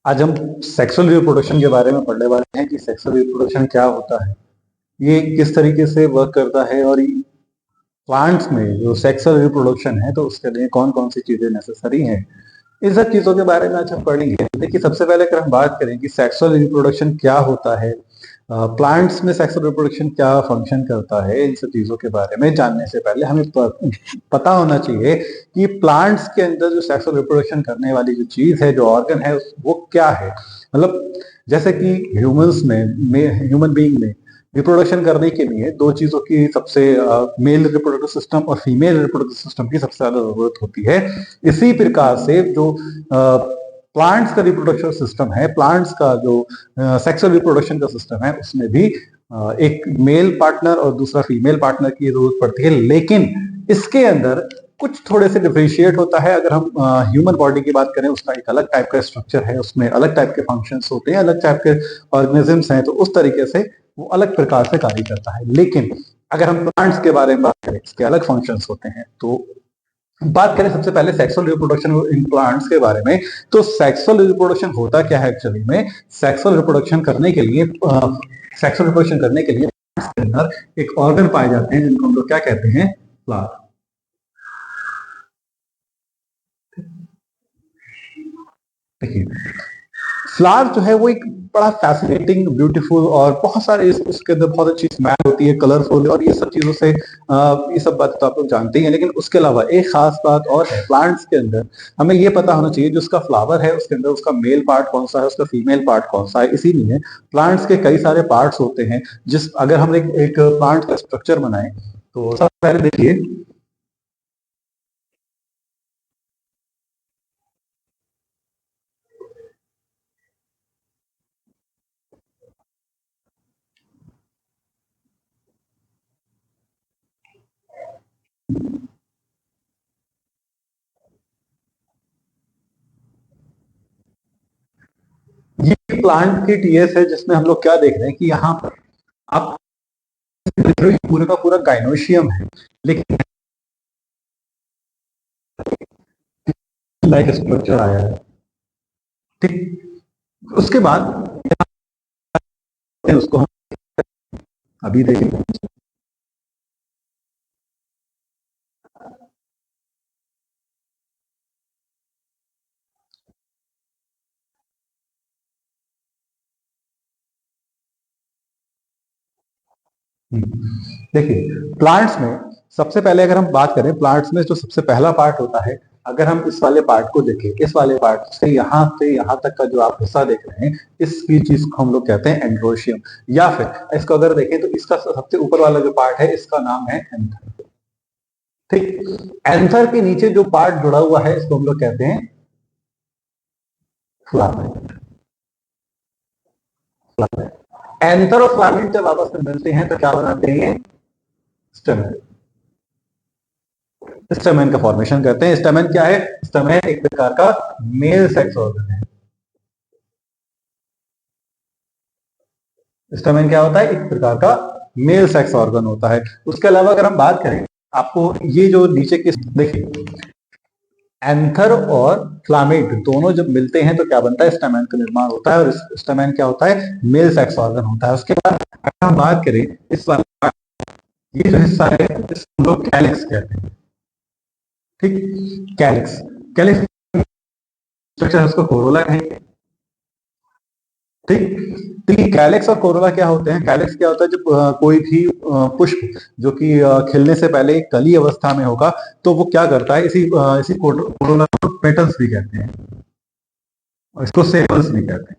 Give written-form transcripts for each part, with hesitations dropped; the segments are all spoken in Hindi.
आज हम सेक्सुअल रिप्रोडक्शन के बारे में पढ़ने वाले हैं कि सेक्सुअल रिप्रोडक्शन क्या होता है, ये किस तरीके से वर्क करता है और प्लांट्स में जो सेक्सुअल रिप्रोडक्शन है तो उसके लिए कौन कौन सी चीजें नेसेसरी हैं। इन सब चीजों के बारे में आज हम पढ़ेंगे। देखिए, सबसे पहले अगर हम बात करें कि सेक्सुअल रिप्रोडक्शन क्या होता है, प्लांट्स में सेक्सुअल रिप्रोडक्शन क्या फंक्शन करता है, इन सब चीजों के बारे में जानने से पहले हमें पता होना चाहिए कि प्लांट्स के अंदर जो सेक्सुअल रिप्रोडक्शन करने वाली जो चीज है, जो ऑर्गन है, वो क्या है। मतलब जैसे कि ह्यूमंस में ह्यूमन बीइंग में रिप्रोडक्शन करने के लिए दो चीजों की सबसे मेल रिप्रोडक्टिव सिस्टम और फीमेल रिप्रोडक्टिव सिस्टम की सबसे ज्यादा जरूरत होती है। इसी प्रकार से जो प्लांट्स का रिप्रोडक्शन सिस्टम है, प्लांट्स का जो सेक्सुअल रिप्रोडक्शन का सिस्टम है, उसमें भी एक मेल पार्टनर और दूसरा फीमेल पार्टनर की जरूरत पड़ती है। लेकिन इसके अंदर कुछ थोड़े से डिफरेंशिएट होता है। अगर हम ह्यूमन बॉडी की बात करें, उसका एक अलग टाइप का स्ट्रक्चर है, उसमें अलग टाइप के फंक्शंस होते हैं, अलग टाइप के ऑर्गेनिजम्स हैं, तो उस तरीके से वो अलग प्रकार से कार्य करता है। लेकिन अगर हम प्लांट्स के बारे में बात करें, इसके अलग फंक्शंस होते हैं। तो बात करें सबसे पहले सेक्सुअल रिप्रोडक्शन इन प्लांट्स के बारे में, तो सेक्सुअल रिप्रोडक्शन होता क्या है एक्चुअली में। सेक्सुअल रिप्रोडक्शन करने के लिए plants के अंदर एक ऑर्गन पाए जाते हैं जिनको हम लोग क्या कहते हैं, फ्लावर। देखिए, फ्लावर जो है वो एक बड़ा फैसिनेटिंग, ब्यूटीफुल और बहुत सारे उसके अंदर बहुत अच्छी स्मेल होती है, कलरफुल, और ये सब चीजों से ये सब बात तो आप लोग जानते ही हैं। लेकिन उसके अलावा एक खास बात और है, प्लांट्स के अंदर हमें ये पता होना चाहिए जो उसका फ्लावर है उसके अंदर उसका मेल पार्ट कौन सा है, उसका फीमेल पार्ट कौन सा है। इसीलिए प्लांट्स के कई सारे पार्ट्स होते हैं। जिस अगर हम एक प्लांट का स्ट्रक्चर बनाए, तो सबसे पहले देखिए, ये प्लांट की टीएस है जिसमें हम लोग क्या देख रहे हैं कि यहाँ पर आप पूरे का पूरा गाइनोशियम है, लेकिन लाइक स्ट्रक्चर आया है। ठीक, उसके बाद उसको हम अभी देखेंगे। देखिए, प्लांट्स में सबसे पहले अगर हम बात करें, प्लांट्स में जो सबसे पहला पार्ट होता है, अगर हम इस वाले पार्ट को देखें, इस वाले पार्ट से यहाँ तक का जो आप हिस्सा देख रहे हैं, इसकी चीज को हम लोग कहते हैं एंड्रोशियम। या फिर इसको अगर देखें तो इसका सबसे ऊपर वाला जो पार्ट है, इसका नाम है एंथर। ठीक, एंथर के नीचे जो पार्ट जुड़ा हुआ है, इसको हम लोग कहते हैं फ्लामेंट। एंथर और फ्लामेंट जब आपस में मिलते हैं तो क्या बनाते हैं, स्टेमेन। स्टेमेन का फॉर्मेशन कहते हैं। स्टेमेन क्या है, स्टेमेन एक प्रकार का मेल सेक्स ऑर्गन है। स्टेमेन क्या होता है, एक प्रकार का मेल सेक्स ऑर्गन होता है। उसके अलावा अगर हम बात करें, आपको ये जो नीचे की देखिए, एंथर और फ्लामेट दोनों जब मिलते हैं तो क्या बनता है, स्टेमेन का निर्माण होता है। और स्टेमेन क्या होता है, मेल सेक्स ऑर्गन होता है। उसके बाद अगर हम बात करें इस वाला, ये जो हिस्सा है इसको लोग कैलिक्स कहते हैं। ठीक, कैलिक्स, कैलिक्स स्ट्रक्चर उसको कोरोला कहेंगे। ठीक, तो ये कैलिक्स और कोरोला क्या होते हैं। कैलिक्स क्या होता है, जब कोई भी पुष्प जो कि खिलने से पहले एक कली अवस्था में होगा, तो वो क्या करता है, इसी कोरोला को पेटल्स भी कहते हैं और इसको सेपल्स भी कहते हैं,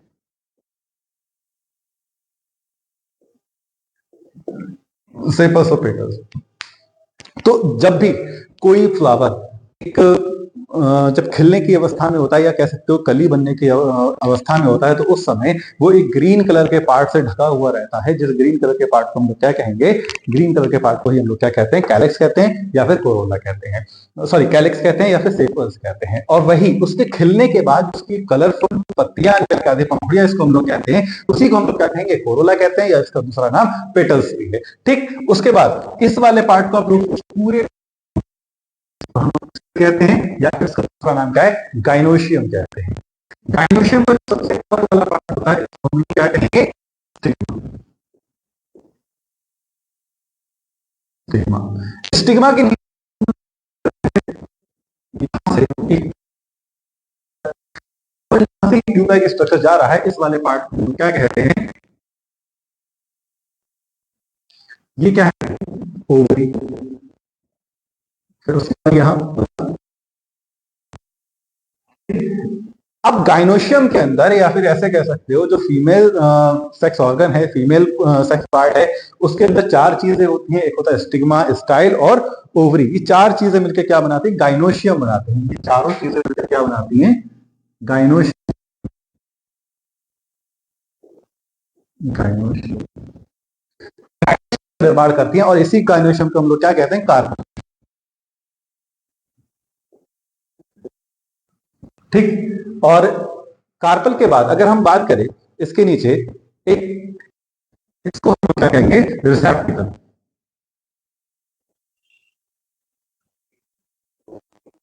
सेपल्स और पेटल्स। तो जब भी कोई फ्लावर एक जब खिलने की अवस्था में होता है, या कह सकते हो कली बनने की अवस्था में होता है, तो उस समय वो एक ग्रीन कलर के पार्ट से ढका हुआ रहता है। जिस ग्रीन कलर के पार्ट को हम लोग क्या कहेंगे, ग्रीन कलर के पार्ट को ही हम लोग क्या कहते हैं, कैलिक्स कहते हैं या फिर कोरोला कहते हैं। सॉरी, कैलिक्स कहते हैं या फिर सेपल्स कहते हैं। और वही उसके खिलने के बाद उसकी कलरफुल पत्तियां निकल आती, पंखुड़ियां, इसको हम लोग कहते हैं, उसी को हम लोग क्या कहेंगे, कोरोला कहते हैं, या इसका दूसरा नाम पेटल्स भी है। ठीक, उसके बाद इस वाले पार्ट को आप लोग पूरे कहते हैं, या फिर इसका दूसरा नाम क्या है, गाइनोशियम कहते हैं। गाइनोशियम का सबसे ऊपर वाला पार्ट होता है, इसको हम क्या कहेंगे? स्टिग्मा। स्टिग्मा, स्टिग्मा के ट्यूब लाइक स्ट्रक्चर जा रहा है, इस वाले पार्ट को क्या कहते हैं? ये क्या है? ओवरी। फिर उसके बाद यहाँ, अब गाइनोशियम के अंदर, या फिर ऐसे कह सकते हो, जो फीमेल सेक्स ऑर्गन है, फीमेल सेक्स पार्ट है, उसके अंदर चार चीजें होती हैं। एक होता है स्टिग्मा, स्टाइल और ओवरी। ये चार चीजें मिलकर क्या बनाती हैं? गाइनोशियम बनाते हैं। ये चारों चीजें मिलकर क्या बनाती हैं? गाइनोशियम। गाइनोशियम निर्माण करती हैं, और इसी गाइनोशियम को हम लोग क्या कहते हैं? कार्पल। ठीक। और कार्पल के बाद अगर हम बात करें, इसके नीचे एक, इसको हम क्या कहेंगे? रिसेप्टिकल।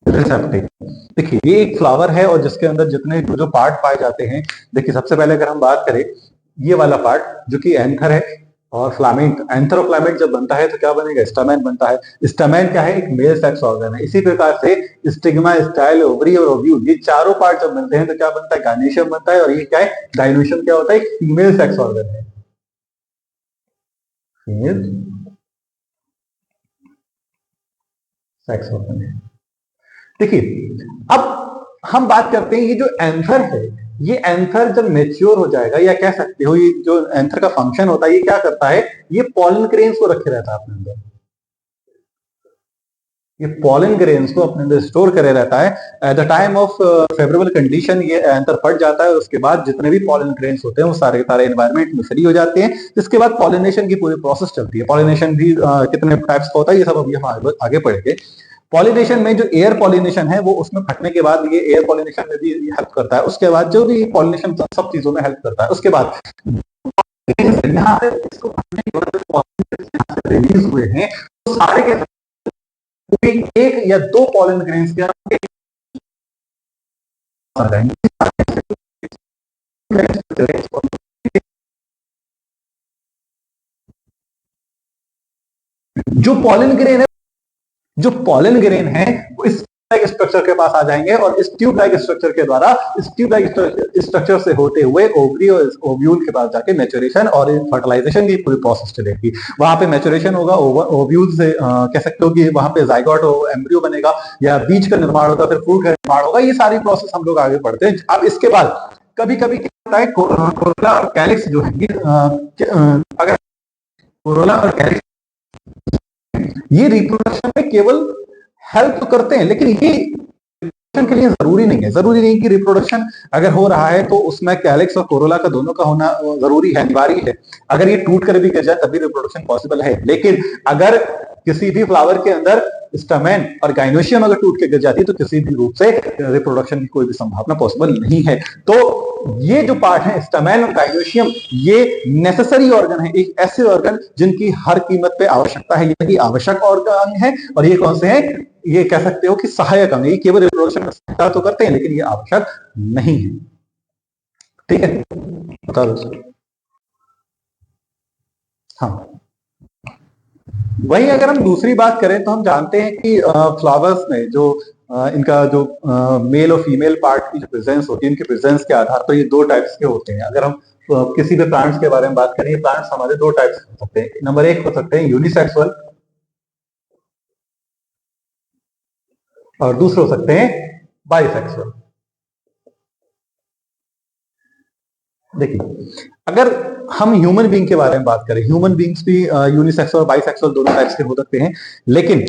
रिसेप्टिकल, देखिए ये एक फ्लावर है, और जिसके अंदर जितने जो पार्ट पाए जाते हैं, देखिए सबसे पहले अगर हम बात करें, ये वाला पार्ट जो कि एंथर है, और फ्लामेंट, एंथर और फ्लामेंट जब बनता है तो क्या बनेगा? स्टामेन बनता है। स्टामेन क्या है? एक मेल सेक्स ऑर्गन है। इसी प्रकार से स्टिग्मा, स्टाइल, ओवरी और ओव्यूल, ये चारों पार्ट जब मिलते हैं तो क्या बनता है? गाइनोशियम बनता है। और ये क्या है? गाइनोशियम क्या होता है? एक फीमेल सेक्स ऑर्गन है। फीमेल सेक्स ऑर्गन है। देखिए, अब हम बात करते हैं, ये जो एंथर है, ये एंथर जब मेच्योर हो जाएगा, या कह सकते हो ये जो एंथर का फंक्शन होता है, ये क्या करता है? ये पॉलन ग्रेन्स को रखे रहता है अपने अंदर। ये पॉलन ग्रेन्स को अपने अंदर स्टोर करे रहता है। At the time of favourable condition ये एंथर फट जाता है। उसके बाद जितने भी पॉलन ग्रेन्स होते हैं वो सारे सारे एनवायरमेंट में फ्री हो जाते हैं। जिसके बाद पॉलिनेशन की पूरी प्रोसेस चलती है। पॉलिनेशन भी कितने टाइप्स का होता है, ये सब अभी हम आगे पढ़ेंगे। पॉलिनेशन में जो एयर पॉलिनेशन है, वो उसमें फटने के बाद ये एयर पॉलिनेशन में भी हेल्प करता है। उसके बाद जो भी पॉलिनेशन सब चीजों में हेल्प करता है। उसके बाद यहाँ से इसको फटने के बाद रिलीज हुए हैं, तो सारे के एक या दो पॉलन ग्रेन्स के जो पॉलन ग्रेन है, जो पॉलन ग्रेन है वो इस स्ट्रक्चर के पास आ जाएंगे, और इस ट्यूब लाइक स्ट्रक्चर के द्वारा, इस ट्यूब लाइक स्ट्रक्चर से होते हुए ओवरी और ओव्यूल के पास जाके मैच्योरेशन और फर्टिलाइजेशन की पूरी प्रोसेस चलेगी। वहां पे मैच्योरेशन होगा, ओव्यूल से कह सकते हो कि वहां पे जाइगोट एम्ब्रियो बनेगा, या बीज का निर्माण होगा, फिर फ्रूट का निर्माण होगा। ये सारी प्रोसेस हम लोग आगे बढ़ते हैं। अब इसके बाद कभी कभी क्या होता है, कोरोला और कैलिक्स जो है, अगर कोरोला और कैलिक्स ये रिप्रोडक्शन में केवल हेल्प तो करते हैं, लेकिन ये रिप्रोडक्शन के लिए जरूरी नहीं है। जरूरी नहीं कि रिप्रोडक्शन अगर हो रहा है तो उसमें कैलिक्स और कोरोला का दोनों का होना जरूरी है, अनिवार्य है। अगर ये टूट कर भी गिर जाए तभी रिप्रोडक्शन पॉसिबल है। लेकिन अगर किसी भी फ्लावर के अंदर स्टमेन और गाइनोशियम अगर टूट के गिर जाती है तो किसी भी रूप से रिप्रोडक्शन की कोई भी संभावना पॉसिबल नहीं है। तो ये जो पार्ट है स्टमेन और गाइनोशियम, ये नेसेसरी ऑर्गन है, एक ऐसे ऑर्गन जिनकी हर कीमत पे आवश्यकता है। ये आवश्यक ऑर्गन है, और ये कौन से हैं? ये कह सकते हो कि सहायक अंग। ये केवल रिप्रोडक्शन का तो करते हैं, लेकिन ये आवश्यक नहीं है। ठीक है, बता दो। हाँ, वही अगर हम दूसरी बात करें तो हम जानते हैं कि फ्लावर्स में जो इनका जो मेल और फीमेल पार्ट की जो प्रेजेंस होती है, इनके प्रेजेंस के आधार पर ये दो टाइप्स के होते हैं। अगर हम किसी भी प्लांट्स के बारे में बात करें, प्लांट्स हमारे दो टाइप्स हो सकते हैं। नंबर एक हो सकते हैं यूनिसेक्सुअल, और दूसरे हो सकते हैं बाइसेक्सुअल। देखिए, अगर हम ह्यूमन बीइंग के बारे में बात करें, ह्यूमन बीइंग्स भी यूनिसेक्सुअल और बाइसेक्सुअल दोनों टाइप्स के हो सकते हैं। लेकिन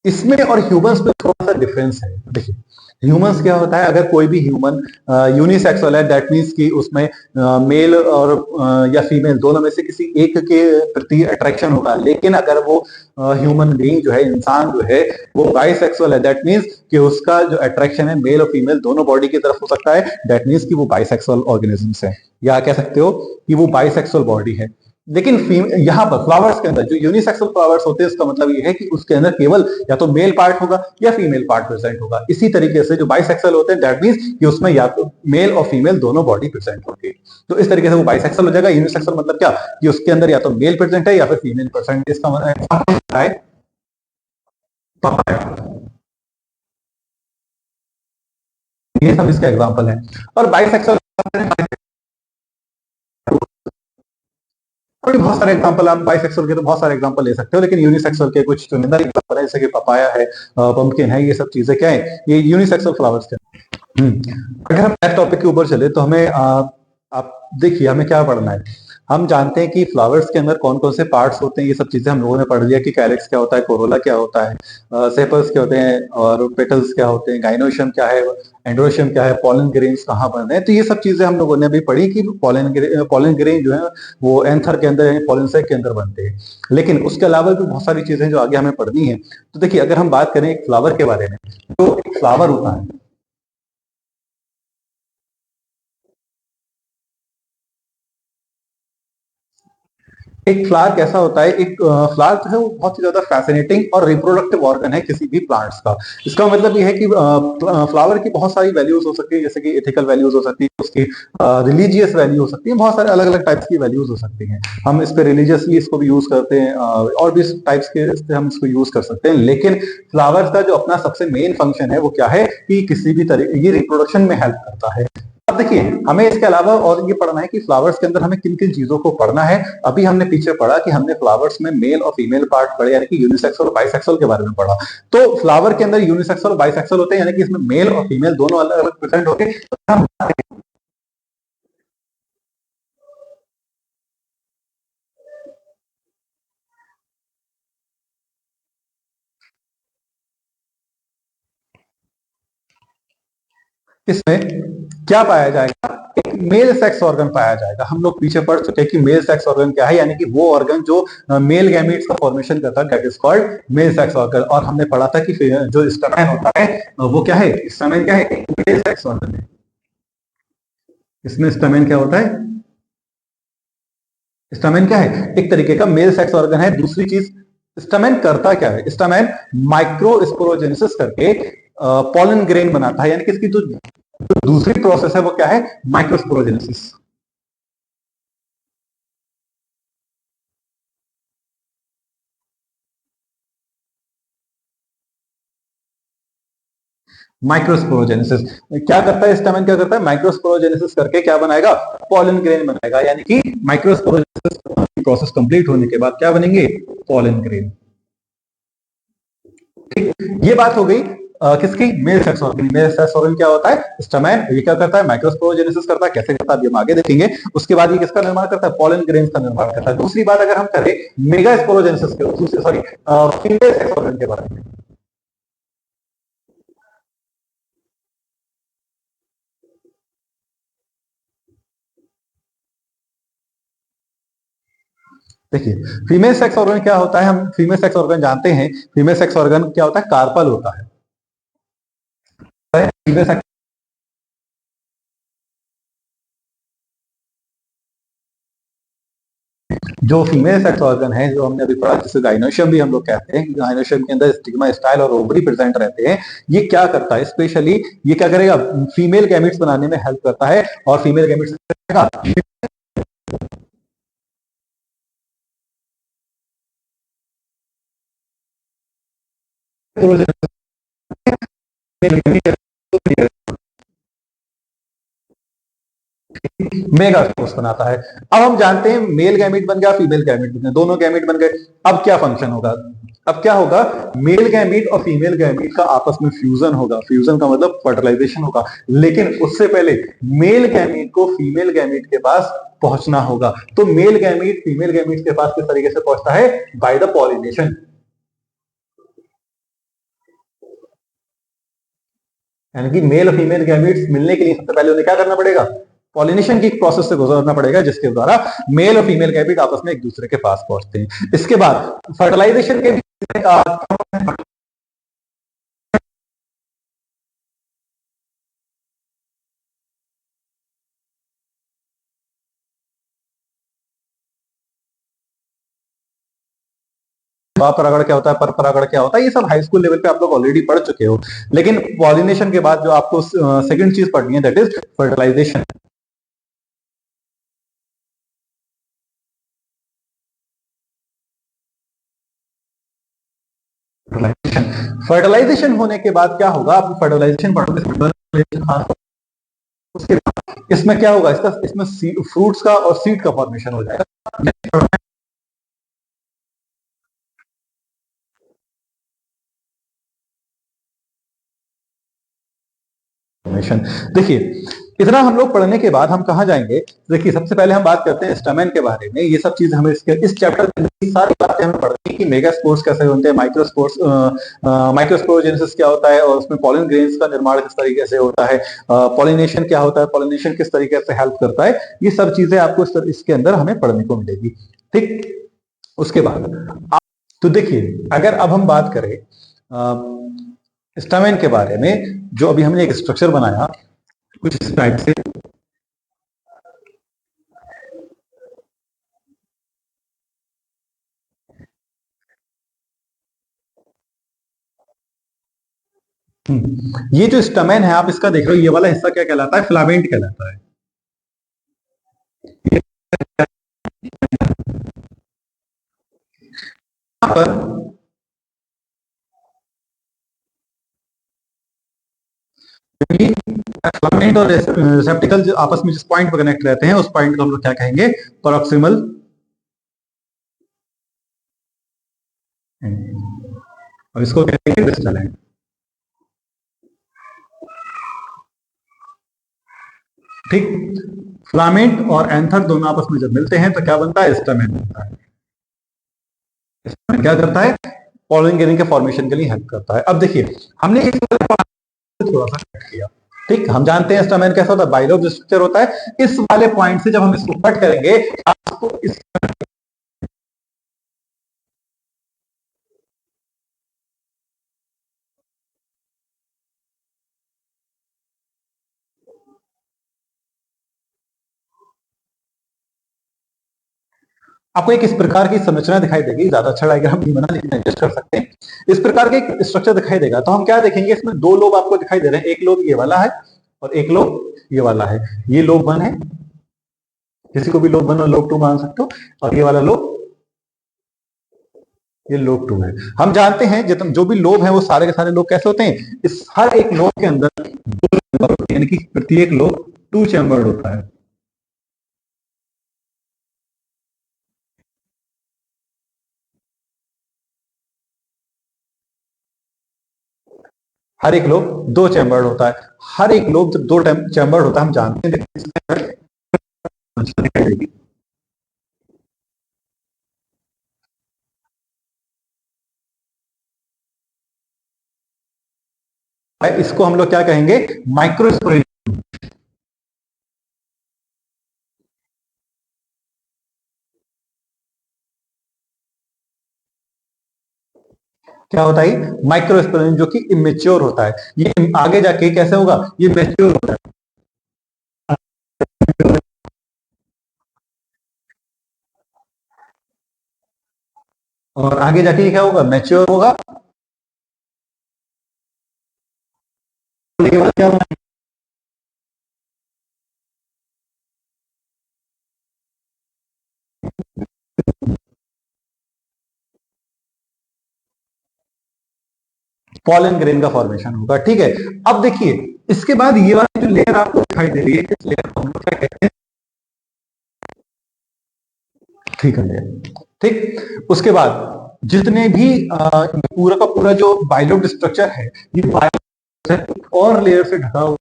इसमें और ह्यूमंस में थोड़ा सा डिफरेंस है। देखिए, ह्यूमंस क्या होता है, अगर कोई भी ह्यूमन यूनिसेक्सुअल है, दैट मीन्स कि उसमें मेल और या फीमेल दोनों में से किसी एक के प्रति अट्रैक्शन होगा। लेकिन अगर वो ह्यूमन बीइंग जो है, इंसान जो है, वो बाइसेक्सुअल है, दैट मीन्स कि उसका जो अट्रैक्शन है मेल और फीमेल दोनों बॉडी की तरफ हो सकता है। दैट मीन्स कि वो बाइसेक्सुअल ऑर्गेनिज्म है, या कह सकते हो कि वो बाइसेक्सुअल बॉडी है। लेकिन यहाँ पर फ्लावर्स के अंदर जो यूनिसेक्सुअल फ्लावर्स होते हैं, उसका मतलब ये है कि उसके अंदर केवल या तो मेल पार्ट होगा या फीमेल पार्ट प्रेजेंट होगा। इसी तरीके से जो बाइसेक्सुअल होते हैं, दैट मींस कि उसमें या तो मेल और फीमेल दोनों बॉडी प्रेजेंट होगी। तो इस तरीके से वो बाइसेक्सुअल हो जाएगा। यूनिसेक्सुअल मतलब क्या, कि उसके अंदर या तो मेल प्रेजेंट है या फिर फीमेल प्रेजेंट है। इसका मतलब है पपाया। ये सब इसका एग्जाम्पल है। और बाइसेक्सुअल और भी बहुत सारे एग्जांपल, आप बाइसेक्सुअल के तो बहुत सारे एग्जांपल ले सकते हो, लेकिन यूनिसेक्सुअल के कुछ चुनिंदा एग्जांपल है, जैसे कि पपाया है, पंपकिन है, ये सब चीजें क्या है, ये यूनिसेक्सुअल फ्लावर्स के। अगर हम नेक्स्ट टॉपिक के ऊपर चले तो हमें आप देखिए हमें क्या पढ़ना है। हम जानते हैं कि फ्लावर्स के अंदर कौन कौन से पार्ट्स होते हैं, ये सब चीजें हम लोगों ने पढ़ लिया कि कैलिक्स क्या होता है, कोरोला क्या होता है, सेपल्स क्या होते हैं, और पेटल्स क्या होते हैं, गाइनोशियम क्या है, एंड्रोशियम क्या है, पॉलन ग्रेन्स कहाँ बनते हैं। तो ये सब चीजें हम लोगों ने अभी पढ़ी कि पॉलन ग्रेन जो है वो एंथर के अंदर पॉलन सैक के अंदर बनते हैं। लेकिन उसके अलावा भी बहुत सारी चीजें जो आगे हमें पढ़नी है। तो देखिए अगर हम बात करें एक फ्लावर के बारे में, तो एक फ्लावर होता है, एक फ्लावर कैसा होता है, एक फ्लावर जो है वो बहुत ही ज्यादा फैसिनेटिंग और रिप्रोडक्टिव ऑर्गन है किसी भी प्लांट्स का। इसका मतलब ये है कि फ्लावर की बहुत सारी वैल्यूज हो सकती है, जैसे कि एथिकल वैल्यूज हो सकती है, उसकी रिलीजियस वैल्यू हो सकती है, बहुत सारे अलग अलग टाइप्स की वैल्यूज हो सकती हैं। हम इस पे रिलीजियसली इसको भी यूज करते हैं, और भी टाइप्स के इससे हम इसको यूज कर सकते हैं। लेकिन फ्लावर्स का जो अपना सबसे मेन फंक्शन है वो क्या है, कि किसी भी तरह ये रिप्रोडक्शन में हेल्प करता है। अब देखिए हमें इसके अलावा और ये पढ़ना है कि फ्लावर्स के अंदर हमें किन किन चीजों को पढ़ना है। अभी हमने पीछे पढ़ा कि हमने फ्लावर्स में मेल और फीमेल पार्ट पढ़े, यानी कि यूनिसेक्सुअल और बाइसेक्सुअल के बारे में पढ़ा। तो फ्लावर के अंदर यूनिसेक्सुअल और बाइसेक्सुअल होते हैं, यानी कि इसमें मेल और फीमेल दोनों अलग अलग प्रेजेंट होते हैं। इसमें क्या पाया जाएगा, एक मेल सेक्स ऑर्गन पाया जाएगा। हम लोग पीछे पढ़ चुके हैं कि मेल सेक्स ऑर्गन क्या है, यानी कि वो ऑर्गन जो मेल गैमीट्स का फॉर्मेशन करता है, that is called male sex organ. और हमने पढ़ा था कि जो स्टमैन होता है वो क्या है, स्टमैन क्या है, एक मेल सेक्स ऑर्गन है। इसमें स्टमैन क्या होता है, स्टमैन क्या है, एक तरीके का मेल सेक्स ऑर्गन है। दूसरी चीज, स्टमैन करता क्या है, स्टमैन माइक्रोस्पोरोजेनेसिस करके पॉलन ग्रेन बनाता है, यानी कि इसकी जो दूसरी प्रोसेस है वो क्या है, माइक्रोस्पोरोजेनेसिस। माइक्रोस्पोरोजेनेसिस क्या करता है, स्टमन क्या करता है, माइक्रोस्पोरोजेनेसिस करके क्या बनाएगा, पॉलन ग्रेन बनाएगा। यानी कि माइक्रोस्पोरोजेनेसिस प्रोसेस कंप्लीट होने के बाद क्या बनेंगे, पॉलन ग्रेन। ठीक, ये बात हो गई किसकी, male sex organ. Male sex organ क्या होता है, स्टमैन। ये क्या करता है, माइक्रोस्पोरोजेनेसिस करता है। कैसे करता है अभी हम आगे देखेंगे। उसके बाद ये किसका निर्माण करता है, पॉलन ग्रेन का निर्माण करता है। दूसरी बात अगर हम करें मेगा स्पोरोजेनेसिस के, सॉरी, फीमेल सेक्स ऑर्गन के बारे में। देखिए फीमेल सेक्स ऑर्गन क्या होता है, हम फीमेल सेक्स ऑर्गन जानते हैं। फीमेल सेक्स ऑर्गन क्या होता है, कार्पल होता है। फीमेल सेक्स, जो फीमेल सेक्स ऑर्गन है, जो हमने अभी पढ़ा, जिसे गाइनोशियम भी हम लोग कहते हैं, गाइनोशियम के अंदर स्टिग्मा, स्टाइल और ओवरी प्रेजेंट रहते हैं। ये क्या करता है स्पेशली, ये क्या करेगा, फीमेल गैमिट्स बनाने में हेल्प करता है। और फीमेल गैमिट्स मेगास्पोर्स बनाता है। अब हम जानते हैं मेल गैमिट बन गया, फीमेल गैमिट बन गया, दोनों गैमिट बन गए। अब क्या फंक्शन होगा, अब क्या होगा, मेल गैमिट और फीमेल गैमिट का आपस में फ्यूजन होगा। फ्यूजन का मतलब फर्टिलाइजेशन होगा। लेकिन उससे पहले मेल गैमिट को फीमेल गैमिट के पास पहुंचना होगा। तो मेल गैमिट फीमेल गैमिट के पास किस तरीके से पहुंचता है, बाय द पॉलिनेशन। यानी कि मेल और फीमेल गैमेट्स मिलने के लिए सबसे पहले उन्हें क्या करना पड़ेगा, पॉलिनेशन की प्रोसेस से गुजरना पड़ेगा, जिसके द्वारा मेल और फीमेल गैमेट आपस में एक दूसरे के पास पहुंचते हैं। इसके बाद फर्टिलाइजेशन के भी परागण क्या होता है, पर परागण क्या होता है, ये सब हाई स्कूल लेवल पे आप लोग ऑलरेडी पढ़ चुके हो। लेकिन पॉलिनेशन के बाद जो आपको सेकंड चीज पढ़नी है, दैट इज फर्टिलाइजेशन। फर्टिलाइजेशन होने के बाद क्या होगा, आप फर्टिलाइजेशन पढ़ोगे, फर्टिलाइजेशन, हाँ, उसके बाद इसमें क्या होगा, इसमें फ्रूट्स का और सीड का फॉर्मेशन हो जाएगा। देखिए, इतना हम लोग पढ़ने के बाद हम कहा जाएंगे। देखिए, सबसे पहले हम बात करते हैं स्टैमेन के बारे में। ये सब चीज हमें इस चैप्टर में सारी बातें हमें पढ़नी है कि मेगास्पोर्स कैसे होते हैं, माइक्रोस्पोर्स, माइक्रोस्पोरोजेनेसिस क्या होता है, और उसमें पॉलन ग्रेन्स का निर्माण किस तरीके से होता है, पॉलिनेशन क्या होता है, पॉलिनेशन किस तरीके से हेल्प करता है, ये सब चीजें आपको इसके अंदर हमें पढ़ने को मिलेगी। ठीक, उसके बाद तो देखिए, अगर अब हम बात करें स्टैमेन के बारे में, जो अभी हमने एक स्ट्रक्चर बनाया कुछ इस टाइप से। ये जो स्टमेन है, आप इसका देख रहे हो, ये वाला हिस्सा क्या कहलाता है, फिलामेंट कहलाता है। यहां पर फिलामेंट और रेसेप्टिकल जो आपस में जिस पॉइंट पर कनेक्ट रहते हैं, उस पॉइंट को हम लोग क्या कहेंगे, प्रॉक्सिमल, और इसको कहेंगे डिस्टल एंड। ठीक, फिलामेंट और एंथर दोनों आपस में जब मिलते हैं तो क्या बनता है, स्टमेन बनता है। स्टमेन क्या करता है, पॉलन ग्रेन के फॉर्मेशन के लिए हेल्प करता है। अब देखिए, हमने एक थोड़ा सा कट किया। ठीक, हम जानते हैं स्टमेन कैसा होता है, बाइलोब स्ट्रक्चर होता है। इस वाले पॉइंट से जब हम इसको कट करेंगे, आपको इस आपको एक इस प्रकार की संरचना दिखाई देगी। ज्यादा अच्छा डायग्राम नहीं बना, लेकिन एडजस्ट कर सकते हैं। इस प्रकार का एक स्ट्रक्चर दिखाई देगा, तो हम क्या देखेंगे, इसमें दो लोब आपको दिखाई दे रहे हैं। एक लोब ये वाला है और एक लोब ये वाला है। ये लोब 1 है, किसी को भी लोब 1 और लोब 2 मान सकते हो, और ये वाला लोब, ये लोब 2 है। हम जानते हैं जितने जो भी लोब है, वो सारे के सारे लोब कैसे होते हैं, इस हर एक लोब के अंदर 2 चैम्बर होते हैं, यानी कि प्रत्येक लोब 2 चैम्बर होता है। हर एक लोब 2 चैम्बर होता है। हर एक लोब जब 2 चैम्बर होता है, हम जानते हैं, इसको हम लोग क्या कहेंगे, माइक्रोस्पोरेंजियम। क्या होता है, माइक्रोस्पोरेंजियम, जो कि इमेच्योर होता है। ये आगे जाके कैसे होगा, ये मैच्योर होता है। और आगे जाके ये क्या होगा, मैच्योर होगा। क्या होगा, पॉलन ग्रेन का फॉर्मेशन होगा। ठीक है, अब देखिए, इसके बाद ये वाली जो लेयर आपको दिखाई दे रही है, इस लेयर को हम लोग क्या कहते हैं, ठीक है। ठीक, उसके बाद जितने भी पूरा का पूरा जो बाइलोब स्ट्रक्चर है, ये बाइलोब और लेयर से ढका हुआ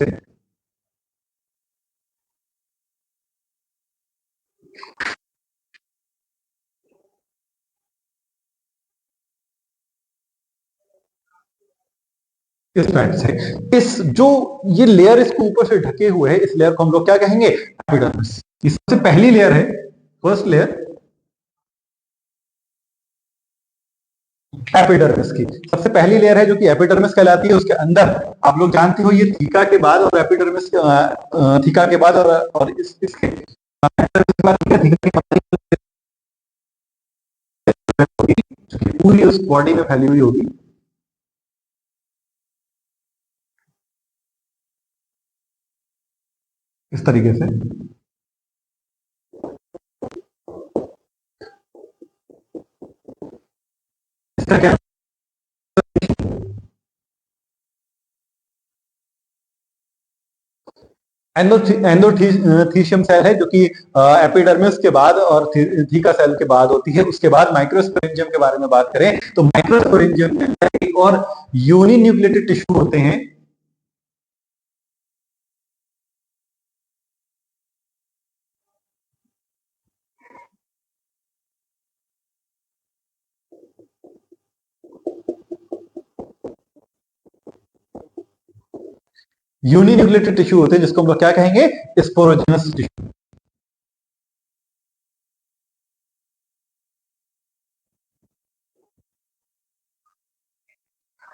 है। इस टाइप से इस जो ये लेयर इसको ऊपर से ढके हुए है, इस लेयर को हम लोग क्या कहेंगे, एपिडर्मिस। ये सबसे पहली लेयर है, फर्स्ट लेयर एपिडर्मिस की सबसे पहली लेयर है, जो कि एपिडर्मिस कहलाती है। उसके अंदर आप लोग जानते हो, ये थीका के बाद और एपिडर्मिस, थीका के बाद और इसके बाद पूरी उस बॉडी में फैली हुई होगी। इस तरीके से इसका क्या एंडोथीशियम सेल है जो कि एपिडर्मिस के बाद और थीका सेल के बाद होती है। उसके बाद माइक्रोस्पोरेंजियम के बारे में बात करें तो माइक्रोस्पोरेंजियम में एक और यूनिन्यूक्लिएटेड टिश्यू होते हैं। यूनिन्यूक्लिएटेड टिश्यू होते हैं जिसको हम लोग क्या कहेंगे, स्पोरोजेनस टिश्यू।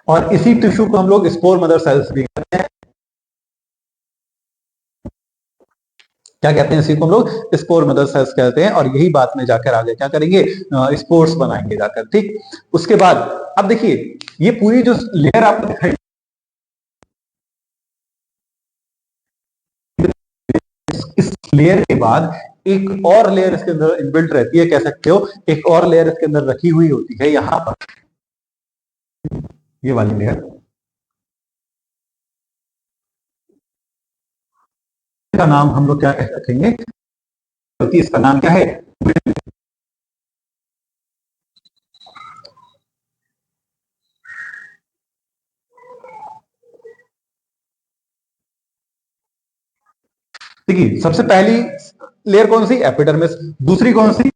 और इसी टिश्यू को हम लोग स्पोर मदर सेल्स भी कहते हैं। क्या कहते हैं, इसी को हम लोग स्पोर मदर सेल्स कहते हैं। और यही बात में जाकर आगे क्या करेंगे, स्पोर्स बनाएंगे जाकर। ठीक, उसके बाद अब देखिए ये पूरी जो लेयर आपको दिखाई, इस लेयर के बाद एक और लेयर इसके अंदर इनबिल्ट रहती है, कह सकते हो एक और लेयर इसके अंदर रखी हुई होती है यहां पर, ये वाली लेयर का नाम हम लोग क्या रखेंगे, क्योंकि इसका नाम क्या है, देखिए सबसे पहली लेयर कौन सी, एपिडर्मिस। दूसरी कौन सी,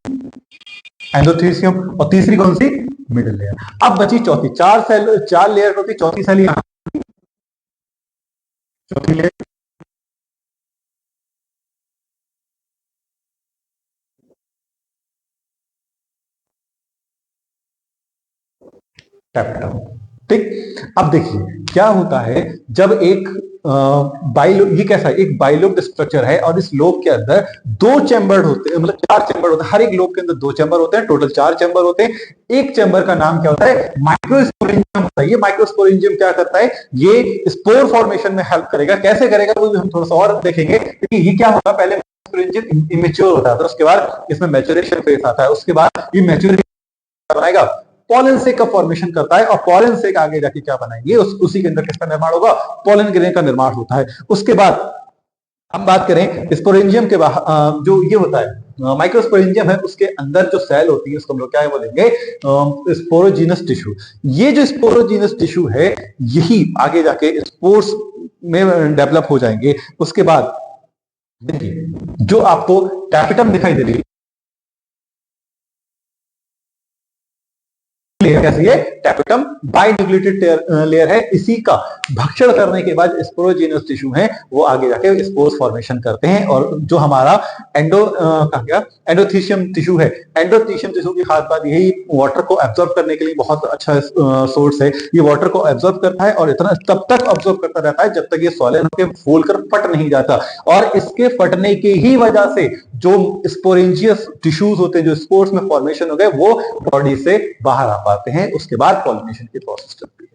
एंडोथीसियम। और तीसरी कौन सी, मिडिल लेयर। अब बची चौथी, चार लेयर होती, चौथी सेल यहां, चौथी लेयर कैपिटल। ठीक, अब देखिए क्या होता है जब एक ये कैसा है, एक बाइलोब स्ट्रक्चर है और इस लोब के अंदर दो चैम्बर होते हैं, मतलब चार चैम्बर होते हैं। हर एक लोब के अंदर दो चैम्बर होते हैं, टोटल चार चैम्बर होते हैं। एक चैम्बर का नाम क्या होता है, माइक्रोस्पोरेंजियम होता है। ये माइक्रोस्पोरेंजियम क्या करता है, ये स्पोर फॉर्मेशन में हेल्प करेगा। कैसे करेगा वो भी हम थोड़ा सा और देखेंगे। क्योंकि ये क्या होगा, पहले माइक्रोस्पोरेंजियम इमेच्योर होता है, तो उसके बाद इसमें मैच्योरेशन फेज आता है। उसके बाद ये मैच्योरेशन बनाएगा, पॉलन सेक का फॉर्मेशन करता है। और पॉलन सेक आगे जाके क्या बनाएंगे, उसी के अंदर किसका निर्माण होगा, पॉलन ग्रेन का निर्माण होता है। उसके बाद हम बात करें स्पोरेंजियम के जो ये होता है माइक्रोस्पोरेंजियम है, उसके अंदर जो सेल होती है उसको हम लोग क्या बोलेंगे, स्पोरोजीनस टिश्यू। ये जो स्पोरोजीनस टिश्यू है यही आगे जाके स्पोर्स में डेवलप हो जाएंगे। उसके बाद देखिए जो आपको टैपिटम दिखाई दे रही है, लेयर कैसी है, टैपिटम बाइन्यूक्लिएटेड लेयर है। इसी का भक्षण करने के बाद स्पोरोजीनस टिश्यू है वो आगे जाके स्पोर्स फॉर्मेशन करते हैं। और जो हमारा एंडोथीशियम टिश्यू है, एंडोथीशियम टिश्यू की खास बात यही वाटर को एब्जॉर्ब करने के लिए बहुत अच्छा सोर्स है। ये वाटर को एब्जॉर्ब करता है और इतना तब तक ऑब्जॉर्ब करता रहता है जब तक ये सॉलिड होकर फूलकर फट नहीं जाता। और इसके फटने की ही वजह से जो स्पोरेंजियस टिश्यूज होते हैं, जो स्पोर्स में फॉर्मेशन हो गए, वो बॉडी से बाहर आ पाते हैं। उसके बाद पॉलिनेशन की प्रोसेस चलती है।